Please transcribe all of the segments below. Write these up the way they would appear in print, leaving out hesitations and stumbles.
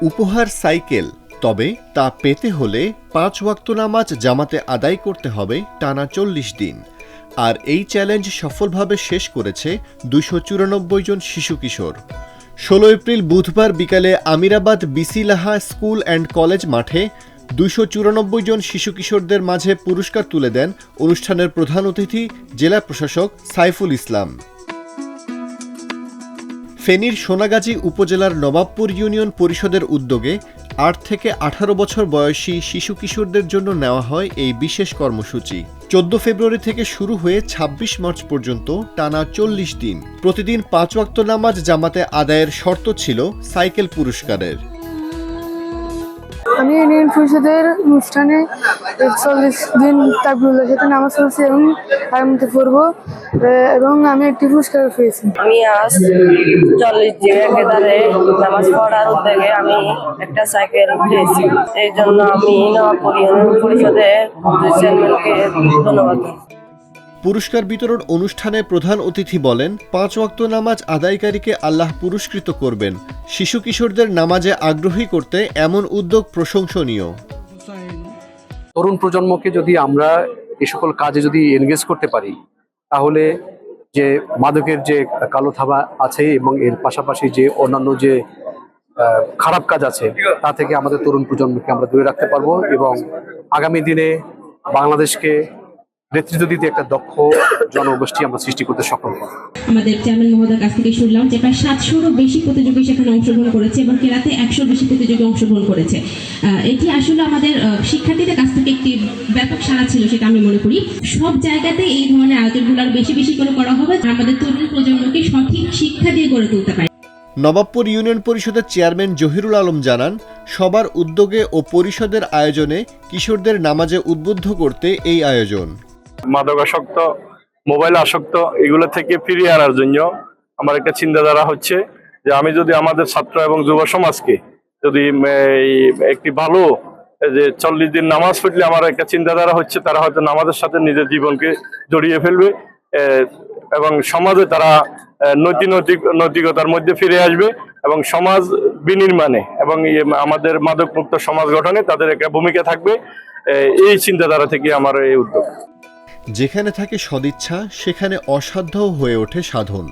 উপহার সাইকেল, তবে তা পেতে হলে 5 ওয়াক্ত নামাজ জামাতে আদায় করতে হবে টানা 40 দিন। আর এই চ্যালেঞ্জ সফলভাবে শেষ করেছে 294 জন শিশু কিশোর। 16 এপ্রিল বুধবার বিকালে আমিরাবাদ বিসিলাহা স্কুল অ্যান্ড কলেজ মাঠে 294 জন শিশু কিশোরদের মাঝে পুরস্কার তুলে দেন অনুষ্ঠানের প্রধান অতিথি জেলা প্রশাসক সাইফুল ইসলাম। ফেনীর সোনাগাজী উপজেলার নবাবপুর ইউনিয়ন পরিষদের উদ্যোগে 8 থেকে 18 বছর বয়সী শিশু কিশোরদের জন্য নেওয়া হয় এই বিশেষ কর্মসূচি। 14 ফেব্রুয়ারি থেকে শুরু হয়ে 26 মার্চ পর্যন্ত টানা 40 দিন প্রতিদিন 5 ওয়াক্ত নামাজ জামাতে আদায়ের শর্ত ছিল সাইকেল পুরস্কারের। আমি ইউনিয়ন পরিষদের অনুষ্ঠানে 40 দিন তাকবীরের সাথে নামাজ পড়ছি এবং আগামীতে পড়বো এবং আমি একটি পুরস্কার পেয়েছি। আমি আজ 40 দিন একেবারে নামাজ পড়ার উদ্যোগে আমি একটা সাইকেল পেয়েছি। এই জন্য আমি নবাবপুর ইউনিয়ন পরিষদের চেয়ারম্যানকে ধন্যবাদ। পুরস্কার বিতরণ অনুষ্ঠানে প্রধান অতিথি বলেন, 5 ওয়াক্ত নামাজ আদায়কারীকে আল্লাহ পুরস্কৃত করবেন। শিশু কিশোরদের নামাজে আগ্রহী করতে এমন উদ্যোগ প্রশংসনীয়। তরুণ প্রজন্মকে যদি আমরা এই সকল কাজে যদি এনগেজ করতে পারি, তাহলে যে মাদকের যে কালো থাবা আছে এবং এর পাশাপাশি যে অন্যান্য যে খারাপ কাজ আছে তা থেকে আমাদের তরুণ প্রজন্মকে আমরা দূরে রাখতে পারবো এবং আগামী দিনে বাংলাদেশকে নেতৃত্ব দিতে একটা দক্ষ জনগোষ্ঠী আমরা সৃষ্টি করতে সক্ষম হব। আমাদের চেয়ারম্যান মহোদয়ের কাছ থেকে শুনলাম যে প্রায় 700-রও বেশি প্রতিযোগী সেখানে অংশগ্রহণ করেছে এবং কেরাতে 100 বেশি প্রতিযোগী অংশগ্রহণ করেছে। এটি আসলে আমাদের শিক্ষার্থীদের কাছ থেকে একটি ব্যাপক সাড়া ছিল, সেটা আমি মনে করি। সব জায়গাতে এই ধরনের আয়োজনগুলো আরো বেশি বেশি করে করা হবে, আমাদের তরুণ প্রজন্মকে সঠিক শিক্ষা দিয়ে গড়ে তুলতে পারে। নবাবপুর ইউনিয়ন পরিষদের চেয়ারম্যান জহিরুল আলম জানান, সবার উদ্যোগে ও পরিষদের আয়োজনে কিশোরদের নামাজে উদ্বুদ্ধ করতে এই আয়োজন। মাদকাসক্ত, মোবাইল আসক্ত এগুলো থেকে ফিরিয়ে আনার জন্য আমার একটা চিন্তাধারা হচ্ছে যে আমি যদি আমাদের ছাত্র এবং যুব সমাজকে যদি একটি ভালো যে 40 দিন নামাজ পড়লে আমার একটা চিন্তাধারা হচ্ছে তারা হয়তো নামাজের সাথে নিজের জীবনকে জড়িয়ে ফেলবে এবং সমাজে তারা নৈতিকতার মধ্যে ফিরে আসবে এবং সমাজ বিনির্মাণে এবং আমাদের মাদকমুক্ত সমাজ গঠনে তাদের একটা ভূমিকা থাকবে। এই চিন্তাধারা থেকে আমার এই উদ্যোগ। যেখানে থাকে সদিচ্ছা, সেখানে অসাধ্যও হয়ে ওঠে সাধন।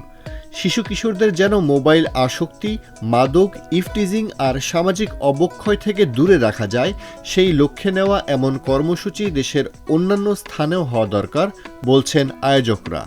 শিশু কিশোরদের যেন মোবাইল আসক্তি, মাদক, ইফটিজিং আর সামাজিক অবক্ষয় থেকে দূরে রাখা যায়, সেই লক্ষ্যে নেওয়া এমন কর্মসূচি দেশের অন্যান্য স্থানেও হওয়া দরকার বলছেন আয়োজকরা।